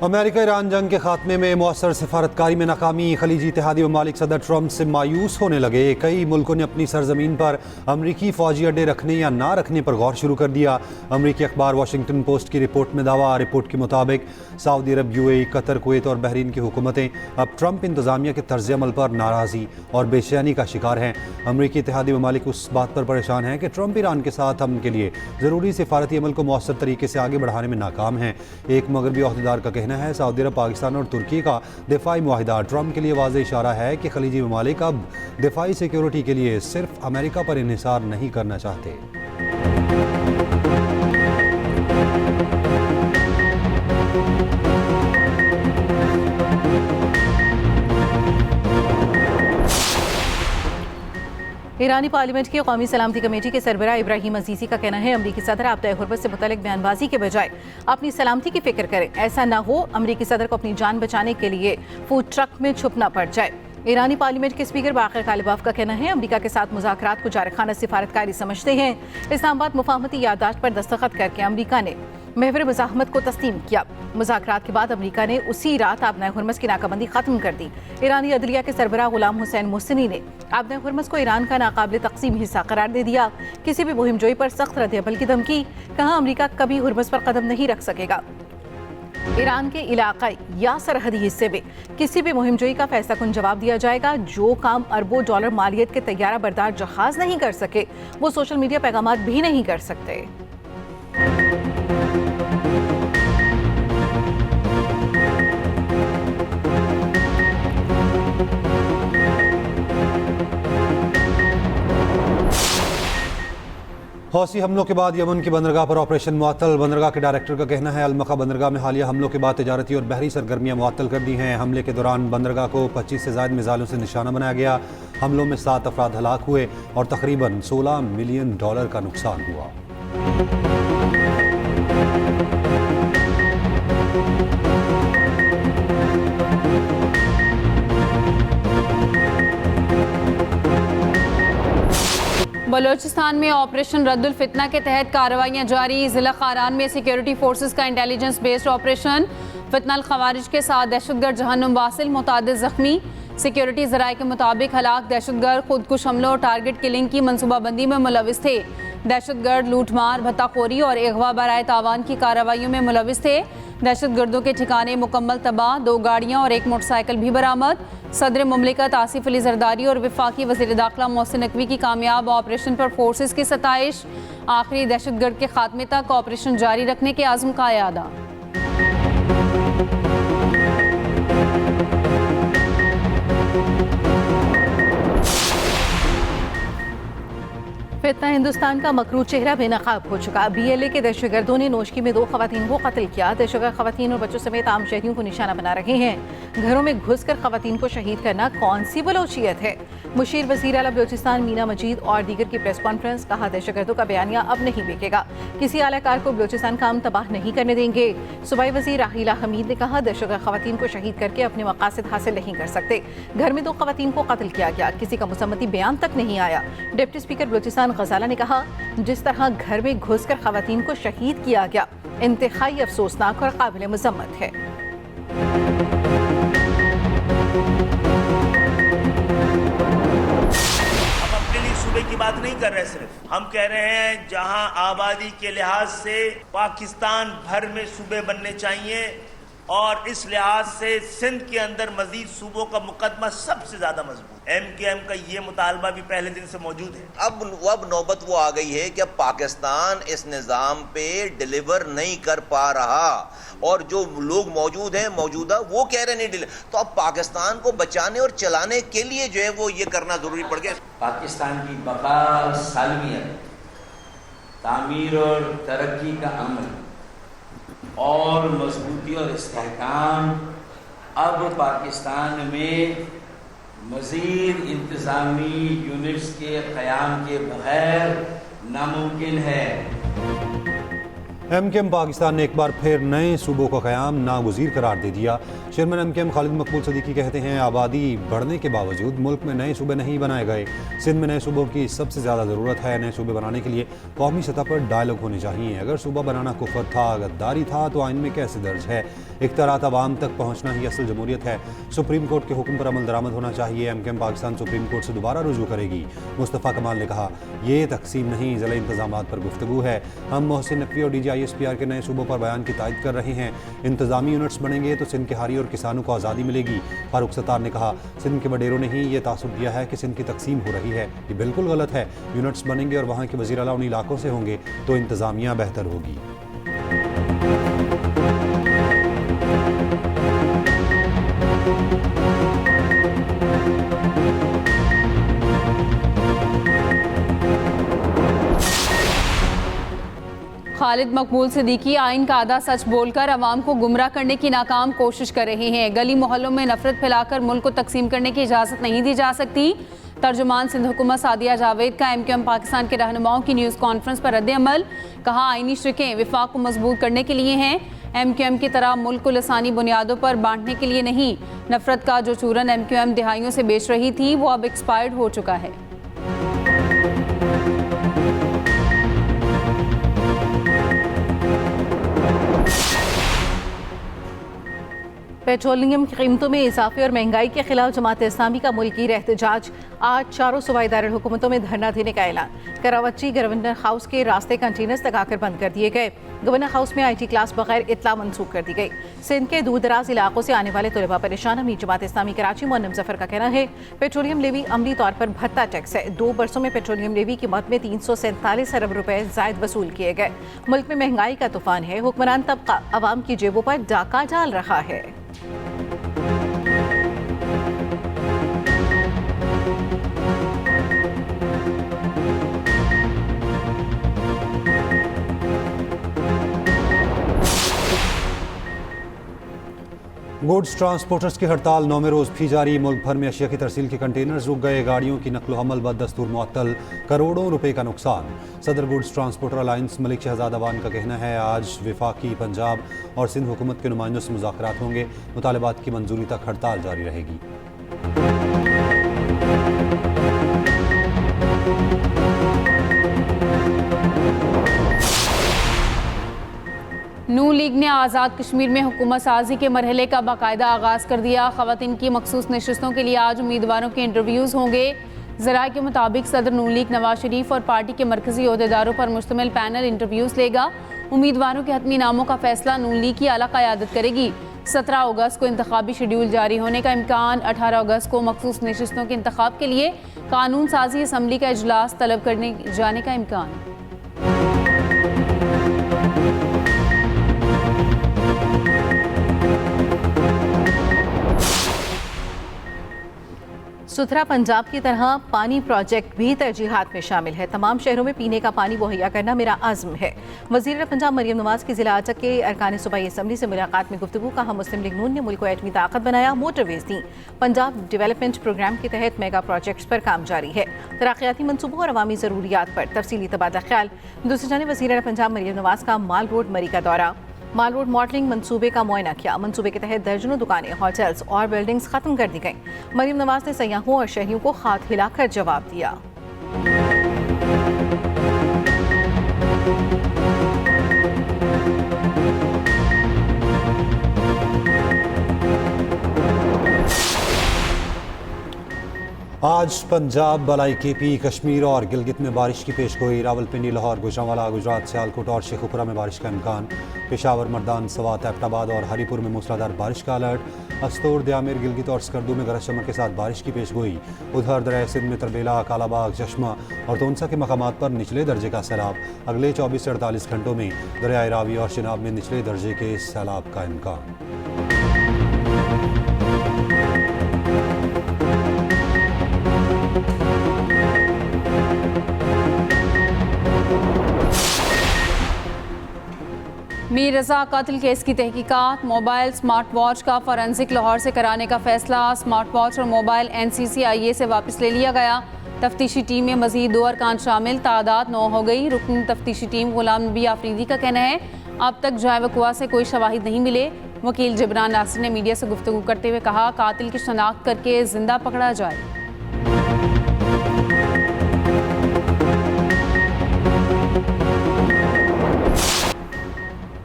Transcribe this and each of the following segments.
America Iran जंग के खात्मे में मौसर सिफारतकारी में नाकामी। खलीजी इत्तेहादी ममालिक सदर ट्रंप से मायूस होने लगे। कई मुल्कों ने अपनी सरजमीन पर अमरीकी फौजी अड्डे रखने या ना रखने पर गौर शुरू कर दिया। अमरीकी अखबार वाशिंगटन पोस्ट की रिपोर्ट में दावा। रिपोर्ट के मुताबिक सऊदी अरब, यूएई, कतर, कुवैत और बहरीन की हुकूमतें अब ट्रंप इंतजामिया के तर्ज अमल पर नाराज़ी और बेचैनी का शिकार हैं। अमरीकी इत्तेहादी ममालिक उस बात पर परेशान हैं कि ट्रंप ईरान के साथ अमन के लिए ज़रूरी सिफारती अमल को मौसर तरीके से आगे बढ़ाने में नाकाम हैं। एक मगरबी अहदेदार का कहना है सऊदी अरब, पाकिस्तान और तुर्की का दिफाई मुआहिदा ट्रंप के लिए वाज़ेह इशारा है कि खलीजी ममालिक अब दिफाई सिक्योरिटी के लिए सिर्फ अमेरिका पर इन्हिसार नहीं करना चाहते। ईरानी पार्लियामेंट की कौमी सलामती कमेटी के सरबराह इब्राहिम अजीज़ी का कहना है अमरीकी सदर आप हुर्बत से मुतल्लिक बयानबाजी के बजाय अपनी सलामती की फिक्र करें। ऐसा ना हो अमरीकी सदर को अपनी जान बचाने के लिए फूड ट्रक में छुपना पड़ जाए। ईरानी पार्लियामेंट के स्पीकर बाक़िर कालिबाफ का कहना है अमरीका के साथ मुज़ाकरात को जारखाना सिफारतकारी समझते हैं। इस्लामाबाद मुफाहमती याददाश्त पर दस्तखत करके अमरीका ने महवर मुज़ाहमत को तस्लीम किया। मुज़ाकरात के बाद अमरीका ने उसी रात आबनाए हुर्मुज़ की नाकाबंदी खत्म कर दी। ईरानी अदलिया के सरबराह गुलाम हुसैन मुहसिनी ने आबनाए हुर्मुज़ को ईरान का नाकाबिल तक़सीम हिस्सा करार दे दिया। किसी भी मुहिम जोई पर सख्त रद्द-ए-अमल की धमकी। कहा अमरीका कभी हुर्मुज़ पर कदम नहीं रख सकेगा। ईरान के इलाकाई या सरहदी हिस्से में किसी भी मुहिम जोई का फैसला कुन जवाब दिया जाएगा। जो काम अरबों डॉलर मालियत के तैयारा बरदार जहाज नहीं कर सके वो सोशल मीडिया पैगामात भी नहीं कर सकते। हौसी हमलों के बाद यमन की बंदरगाह पर ऑपरेशन मुअत्तल। बंदरगाह के डायरेक्टर का कहना है अलमका बंदरगाह में हालिया हमलों के बाद तिजारती और बहरी सरगर्मियां मुअत्तल कर दी हैं। हमले के दौरान बंदरगाह को 25 से ज़ायद मिसाइलों से निशाना बनाया गया। हमलों में 7 अफराद हलाक हुए और तकरीबन $16 मिलियन का नुकसान हुआ। बलोचिस्तान में ऑपरेशन रद्दुल फितना के तहत कार्रवाइयाँ जारी। ज़िला खारान में सिक्योरिटी फोर्सेस का इंटेलिजेंस बेस्ड ऑपरेशन। फितनल खवारिज के साथ दहशतगर्द जहन्नुम वासिल, मुतादिद जख्मी। सिक्योरिटी ज़राए के मुताबिक हलाक दहशतगर्द खुदकुश हमलों और टारगेट किलिंग की मनसूबाबंदी में मुलविस थे। दहशतगर्द लूटमार, भत्ताखोरी और अगवा बराए तावान की कार्रवाइयों में मुलविस थे। दहशतगर्दों के ठिकाने मुकम्मल तबाह, 2 गाड़ियाँ और 1 मोटरसाइकिल भी बरामद। सदर मुमलिकत आसिफ अली जरदारी और वफाकी वज़ीर दाखिला मोहसिन नकवी की कामयाब ऑपरेशन पर फोर्सेस की सताइश। आखिरी दहशतगर्द के खात्मे तक ऑपरेशन जारी रखने के आज़म का यादा। फितना हिंदुस्तान का मकरू चेहरा बेनकाब हो चुका। BLA के दहशतगर्दों ने नोशकी में 2 खवातीन को कत्ल किया। दहशतगर्द खवातीन और बच्चों समेत आम शहरियों को निशाना बना रहे हैं। घरों में घुसकर खवातीन को शहीद करना कौन सी बलोचियत है। मुशीर वज़ीर आला बलोचिस्तान मीना मजीद और दीगर की प्रेस कॉन्फ्रेंस। कहा दहशतगर्दों का बयानिया अब नहीं बिकेगा। किसी आलाकार को बलोचिस्तान काम तबाह नहीं करने देंगे। सूबाई वज़ीर राहिला हमीद ने कहा दहशतगर्द खवातीन को शहीद करके अपने मकासद हासिल नहीं कर सकते। घर में 2 खवातीन को कत्ल किया गया, किसी का मुसम्मती बयान तक नहीं आया। डिप्टी स्पीकर बलोचिस्तान गजाला ने कहा जिस तरह घर में घुसकर खवातीन को शहीद किया गया इंतहाई अफसोसनाक और काबिल मजम्मत है। हम अपने लिए सूबे की बात नहीं कर रहे, सिर्फ हम कह रहे हैं जहां आबादी के लिहाज से पाकिस्तान भर में सूबे बनने चाहिए और इस लिहाज से सिंध के अंदर मजीद सूबों का मुकदमा सबसे ज्यादा मजबूत। MKM का ये मुतालबा भी पहले दिन से मौजूद है। अब नौबत वो आ गई है कि अब पाकिस्तान इस निज़ाम पे डिलीवर नहीं कर पा रहा और जो लोग मौजूद हैं मौजूदा वो कह रहे नहीं डिलीवर। तो अब पाकिस्तान को बचाने और चलाने के लिए जो है वो ये करना जरूरी पड़ गया। पाकिस्तान की बका, सालमियत, तामीर और तरक्की का अमल और मजबूती और इस्तेहकाम अब पाकिस्तान में मज़ीद इंतज़ामी यूनिट्स के क़याम के बगैर नामुमकिन है। MKM पाकिस्तान ने एक बार फिर नए सूबों का क़याम नागुज़ीर करार दे दिया। चेयरमैन MKM खालिद मकबूल सदीकी कहते हैं आबादी बढ़ने के बावजूद मुल्क में नए सूबे नहीं बनाए गए। सिंध में नए सूबों की सबसे ज़्यादा ज़रूरत है। नए सूबे बनाने के लिए कौमी सतह पर डायलॉग होने चाहिए। अगर सूबा बनाना कुफर था, गद्दारी था तो आइन में कैसे दर्ज है? इख्तियारात अवाम तक पहुँचना ही असल जमहूरियत है। सुप्रीम कोर्ट के हुक्म पर अमल दरामद होना चाहिए। MKM पाकिस्तान सुप्रीम कोर्ट से दोबारा रुजू करेगी। मुस्तफ़ा कमाल ने कहा, ये तकसीम नहीं, ज़िला इंतज़ामात पर गुफ्तगू है। हम मोहसिन नकवी और DG ISPR के नए सूबों पर बयान की तायद कर रहे हैं। इंतज़ामी यूनिट्स बनेंगे तो सिंध के हारी और किसानों को आज़ादी मिलेगी। फारूक सत्तार ने कहा, सिंध के वडेरों ने ही ये तासुब दिया है कि सिंध की तकसीम हो रही है। ये बिल्कुल गलत है। यूनिट्स बनेंगे और वहाँ के वज़ीर आला उन इलाकों से होंगे तो इंतज़ामिया बेहतर होगी। खालिद मकबूल सिद्दीकी आइन का आधा सच बोलकर अवाम को गुमराह करने की नाकाम कोशिश कर रहे हैं। गली मोहल्लों में नफरत फैलाकर मुल्क को तकसीम करने की इजाज़त नहीं दी जा सकती। तर्जुमान सिंध हुकूमत सादिया जावेद का MKM पाकिस्तान के रहनुमाओं की न्यूज़ कॉन्फ्रेंस पर रद्द अमल। कहा, आइनी शिकें विफाक को मजबूत करने के लिए हैं। MKM की तरह मुल्क को लसानी बुनियादों पर बांटने के लिए नहीं। नफरत का जो चूरन MKM दिहाइयों से बेच रही थी वो अब एक्सपायर्ड हो चुका है। पेट्रोलियम की कीमतों में इजाफे और महंगाई के खिलाफ जमात इस्लामी का मुल्की रहतजाज। आज चारों सूबाई दारुल हुकूमतों में धरना देने का ऐलान। करावची गवर्नर हाउस के रास्ते कंटेनर्स लगाकर बंद कर दिए गए। गवर्नर हाउस में IT क्लास बगैर इत्तला मनसूख कर दी गई। सिंध के दूर दराज इलाकों से आने वाले तलबा परेशान। अमीर जमात इस्लामी कराची मुअन्नम जफर का कहना है, पेट्रोलियम लेवी अमली तौर पर भत्ता टैक्स है। 2 बरसों में पेट्रोलियम लेवी की मद में 347 अरब रुपए जायद वसूल किए गए। मुल्क में महंगाई का तूफान है। हुक्मरान तबका अवाम की जेबों पर डाका डाल रहा है। गुड्स ट्रांसपोर्टर्स की हड़ताल 9वें रोज़ भी जारी। मुल्क भर में अशिया की तरसील के कंटेनर्स रुक गए। गाड़ियों की नकलो हमल बदस्तूर मुअत्तल। करोड़ों रुपए का नुकसान। सदर goods transporter alliance Malik Shahzad Awan का कहना है, आज वफाकी, पंजाब और सिंध हुकूमत के नुमाइंदों से मुज़ाकरात होंगे। मुतालबात की मंजूरी तक हड़ताल जारी रहेगी। नून लीग ने आज़ाद कश्मीर में हुकूमत साजी के मरहले का बाकायदा आगाज़ कर दिया। ख़वातीन की मखसूस नशिस्तों के लिए आज उम्मीदवारों के इंटरव्यूज़ होंगे। ज़राए के मुताबिक सदर नून लीग नवाज शरीफ और पार्टी के मरकज़ी ओहदेदारों पर मुश्तमिल पैनल इंटरव्यूज़ लेगा। उम्मीदवारों के हतमी नामों का फैसला नून लीग की आला क़यादत करेगी। 17 अगस्त को इंतखाबी शेड्यूल जारी होने का इम्कान। 18 अगस्त को मखसूस नशिस्तों के इंतखाब के लिए कानून साजी असम्बली का इजलास तलब करने जाने का इम्कान। सुथरा पंजाब की तरह पानी प्रोजेक्ट भी तरजीहात में शामिल है। तमाम शहरों में पीने का पानी मुहैया करना मेरा आज़म है। वज़ीर पंजाब मरियम नवाज की ज़िला अटक के अरकान सूबाई असम्बली से मुलाकात में गुफ्तगू। कहा, मुस्लिम लीग नून ने मुल्क को एटमी ताकत बनाया। मोटरवेज दी। पंजाब डेवलपमेंट प्रोग्राम के तहत मेगा प्रोजेक्ट्स पर काम जारी है। तरक्याती मनसूबों और अवामी ज़रूरियात पर तफसीली तबादला ख्याल। दूसरी जानिब वज़ीर पंजाब मरियम नवाज का माल रोड मरी का दौरा। माल रोड मॉडलिंग मंसूबे का मुआयना किया। मंसूबे के तहत दर्जनों दुकानें, होटल्स और बिल्डिंग्स खत्म कर दी गईं। मरियम नवाज ने सयाहों और शहरियों को हाथ हिलाकर जवाब दिया। आज पंजाब, बलाई KP, कश्मीर और गिलगित में बारिश की पेशगोई। रावलपिंडी, लाहौर, गुजरांवाला, गुजरात, सियालकोट और शेखुपुरा में बारिश का इम्कान। पेशावर, मर्दान, सवात, एबटाबाद और हरीपुर में मूसलाधार बारिश का अलर्ट। अस्तोर, द्यामिर, गिलगित और स्कर्दू में गरज चमक के साथ बारिश की पेशगोई। उधर दरिया सिंध में तरबेला, कालाबाग, चश्मा और तोनसा के मकामात पर निचले दर्जे का सैलाब। अगले 24 से 48 घंटों में दरियाए रावी और चिनाब में निचले दर्जे के सैलाब का इम्कान। मीर रज़ा कत्ल केस की तहकीकात। मोबाइल स्मार्ट वॉच का फॉरेंसिक लाहौर से कराने का फैसला। स्मार्ट वॉच और मोबाइल NCCIA से वापस ले लिया गया। तफ्तीशी टीम में मजीद 2 अरकान शामिल, तादाद 9 हो गई। रुकन तफ्तीशी टीम गुलाम नबी आफरीदी का कहना है, अब तक जाए वकुआ से कोई शवाहिद नहीं मिले। वकील जिब्रान नासिर ने मीडिया से गुफ्तगू करते हुए कहा, कातिल की शनाख्त करके जिंदा पकड़ा जाए।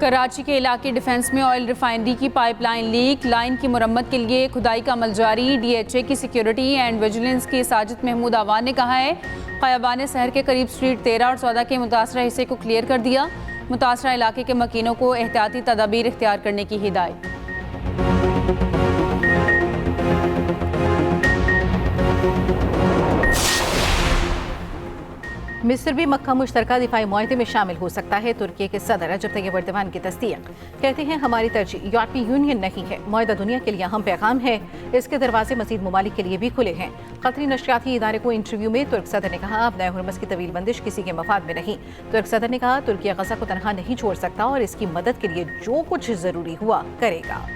कराची के इलाके डिफेंस में ऑयल रिफाइनरी की पाइपलाइन लीक, लाइन की मुरम्मत के लिए खुदाई का अमल जारी। DHA की सिक्योरिटी एंड विजिलेंस की साजिद महमूद आवान ने कहा है, क़याबान शहर के करीब स्ट्रीट 13 और 14 के मुतासरा हिस्से को क्लियर कर दिया। मुतासरा इलाके के मकीनों को एहतियाती तदाबीर इख्तियार करने की हिदायत। मिस्र भी मक्का मुश्तरका दिफाई मुआहदे में शामिल हो सकता है। तुर्की के सदर रजब तैयब एर्दोगान की तस्दीक, कहते हैं हमारी तरजीह यूरोपीय यूनियन नहीं है, मुआहदा दुनिया के लिए अहम पैगाम है, इसके दरवाजे मजीद ममालिक के लिए भी खुले हैं। कतरी नशरियाती इदारे को इंटरव्यू में तुर्क सदर ने कहा, अब नए हुरमस की तवील बंदिश किसी के मफाद में नहीं। तुर्क सदर ने कहा, तुर्की गजा को तनहा नहीं छोड़ सकता और इसकी मदद के लिए जो कुछ जरूरी हुआ करेगा।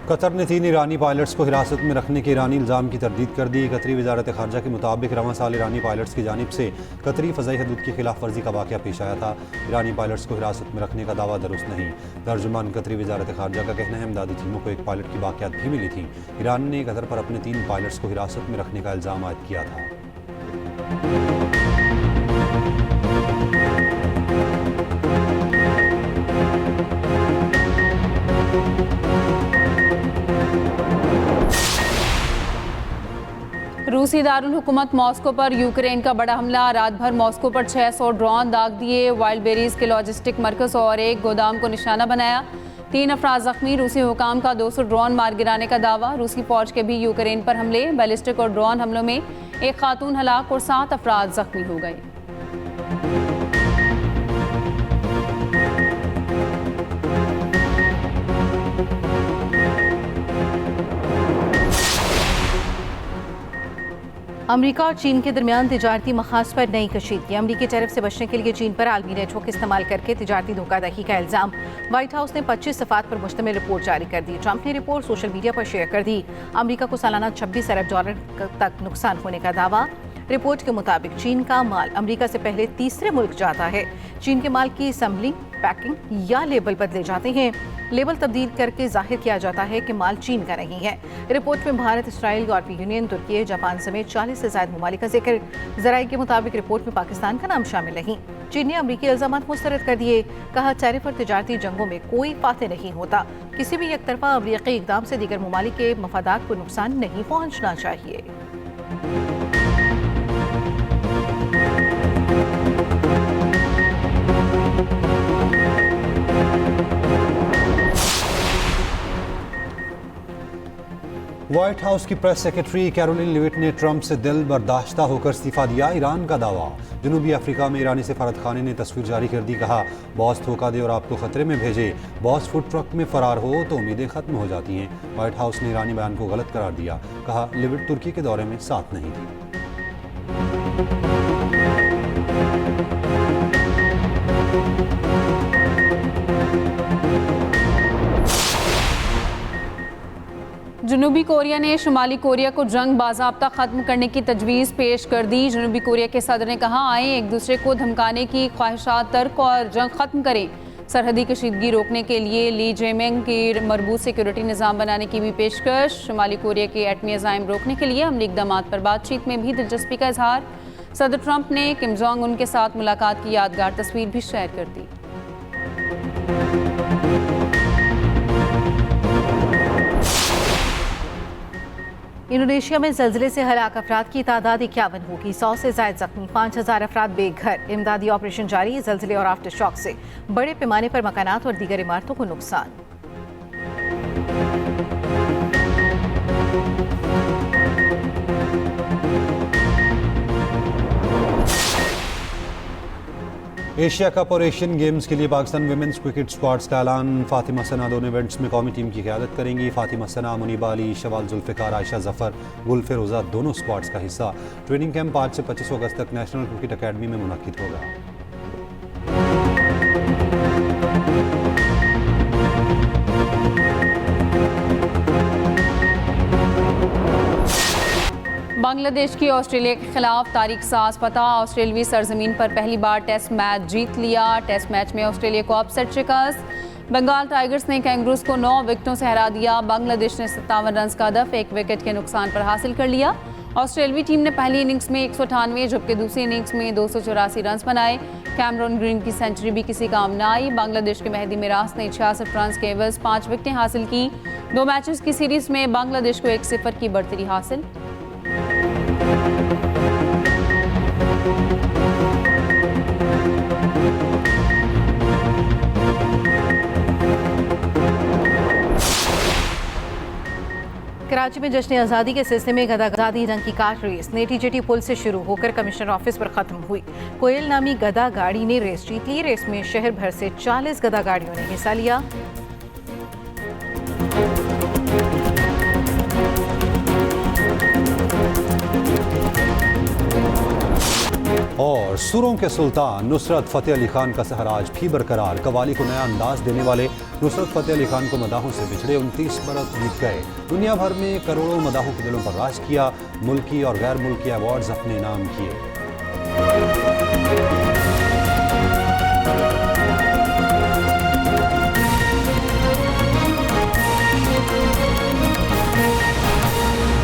कतर ने 3 ईरानी पायलट्स को हिरासत में रखने के ईरानी इल्ज़ाम की तरदीद कर दी। कतरी वजारत खारजा के मुताबिक रवां साल ईरानी पायलट्स की जानिब से कतरी फ़ज़ाई हदूद की खिलाफ वर्जी का वाक़या पेश आया था। ईरानी पायलट्स को हिरासत में रखने का दावा दुरुस्त नहीं। तर्जुमान कतरी वजारत खारजा का कहना है, इमदादी टीमों को एक पायलट की बाक़ियात भी मिली थी। ईरान ने कतर पर अपने 3 पायलट्स को हिरासत में रखने का इल्ज़ाम आयद किया था। रूसी दारुल हुकूमत मॉस्को पर यूक्रेन का बड़ा हमला, रात भर मॉस्को पर 600 ड्रोन दाग दिए। वाइल्ड बेरीज के लॉजिस्टिक मरकज और एक गोदाम को निशाना बनाया। 3 अफराद जख्मी। रूसी हुकाम का 200 ड्रोन मार गिराने का दावा। रूसी फौज के भी यूक्रेन पर हमले, बैलिस्टिक और ड्रोन हमलों में एक खातून हलाक और 7 अफराद जख्मी हो गए। अमेरिका और चीन के दरमियान तिजारती मखास पर नई कशीदगी। अमेरिकी टैरिफ से बचने के लिए चीन पर आलमी नेटवर्क इस्तेमाल करके तिजारती धोखाधड़ी का इल्जाम। व्हाइट हाउस ने 25 सफ़ात पर मुश्तमिल रिपोर्ट जारी कर दी। ट्रंप ने रिपोर्ट सोशल मीडिया पर शेयर कर दी। अमेरिका को सालाना $26 अरब तक नुकसान होने का दावा। रिपोर्ट के मुताबिक चीन का माल अमेरिका से पहले तीसरे मुल्क जाता है। चीन के माल की असम्बलिंग, पैकिंग या लेबल बदले जाते हैं। लेबल तब्दील करके जाहिर किया जाता है कि माल चीन का नहीं है। रिपोर्ट में भारत, इसराइल, यूरोपीय यूनियन, तुर्की, जापान समेत 40 से ज़ायद ममालिक का जिक्र। ज़राए के मुताबिक रिपोर्ट में पाकिस्तान का नाम शामिल नहीं। चीन ने अमरीकी इल्ज़ामात मुस्तरद कर दिए। कहा, टैरिफ और तिजारती जंगों में कोई फातह नहीं होता। किसी भी एक तरफा अमरीकी इक़दाम से दीगर ममालिक के मफादात को नुकसान नहीं पहुँचना चाहिए। व्हाइट हाउस की प्रेस सेक्रेटरी कैरोलिन लिविट ने ट्रंप से दिल बर्दाश्ता होकर इस्तीफा दिया। ईरान का दावा। जनूबी अफ्रीका में ईरानी सफारत खाने ने तस्वीर जारी कर दी। कहा, बॉस धोखा दे और आपको खतरे में भेजे। बॉस फूड ट्रक में फरार हो तो उम्मीदें खत्म हो जाती हैं। व्हाइट हाउस ने ईरानी बयान को गलत करार दिया। कहा, लिविट तुर्की के दौरे में साथ नहीं थी। जनूबी कोरिया ने शुमाली कोरिया को जंग बाज़ाब्ता ख़त्म करने की तजवीज़ पेश कर दी। जनूबी कोरिया के सदर ने कहा, आए एक दूसरे को धमकाने की ख्वाहिशात तर्क और जंग ख़त्म करें। सरहदी कशीदगी रोकने के लिए ली जेमिंग की मरबूत सिक्योरिटी निज़ाम बनाने की भी पेशकश। शुमाली कोरिया के एटमी अज़ाइम रोकने के लिए अमली इक़दामात पर बातचीत में भी दिलचस्पी का इजहार। सदर ट्रंप ने किम जोंग उन के साथ मुलाकात की यादगार तस्वीर भी शेयर कर दी। इंडोनेशिया में ज़ल्ज़ले से हलाक अफराद की तादाद 51 होगी। 100 से ज़ायद जख्मी, 5000 अफराद बेघर। इमदादी ऑपरेशन जारी। ज़ल्ज़ले और आफ्टर शॉक से बड़े पैमाने पर मकानात और दीगर इमारतों को नुकसान। एशिया कप और एशियन गेम्स के लिए पाकिस्तान विमेंस क्रिकेट स्क्वाड्स का ऐलान। फातिमा सना दोनों इवेंट्स में कौमी टीम की क़यादत करेंगी। फातिमा सना, मुनीबा अली, शवाल जुल्फ़िकार, आयशा ज़फ़र, गुल फ़िरोज़ा दोनों स्क्वाड्स का हिस्सा। ट्रेनिंग कैंप 5 से 25 अगस्त तक नेशनल क्रिकेट अकेडमी में मुनक़िद होगा। बांग्लादेश की ऑस्ट्रेलिया के खिलाफ तारीख साज फतह। ऑस्ट्रेलवी सरजमीन पर पहली बार टेस्ट मैच जीत लिया। टेस्ट मैच में ऑस्ट्रेलिया को अपसेट शिकस्त। बंगाल टाइगर्स ने कैंगरूज को 9 विकेटों से हरा दिया। बांग्लादेश ने 57 रन का हदफ 1 विकेट के नुकसान पर हासिल कर लिया। ऑस्ट्रेलवी टीम ने पहली इनिंग्स में 198 जबकि दूसरी इनिंग्स में 284 रन बनाए। कैमरन ग्रीन की सेंचुरी भी किसी काम न आई। बांग्लादेश के मेहदी मिरास ने 66 रन के एवज 5 विकेटें हासिल की। 2 मैचेस की सीरीज में बांग्लादेश को 1-0 की बढ़तरी हासिल। कराची में जश्न आज़ादी के सिलसिले में गदा आज़ादी रंग की कार रेस नेटी जेटी पुल से शुरू होकर कमिश्नर ऑफिस पर खत्म हुई। कोयल नामी गदा गाड़ी ने रेस जीत ली। रेस में शहर भर से 40 गदा गाड़ियों ने हिस्सा लिया। और सुरों के सुल्तान नुसरत फ़तेह अली खान का सहर आज भी बरकरार। कवाली को नया अंदाज देने वाले नुसरत फ़तेह अली खान को मदाहों से बिछड़े 29 बरस बीत गए। दुनिया भर में करोड़ों मदाहों के दिलों पर राज किया। मुल्की और गैर मुल्की अवार्ड्स अपने नाम किए।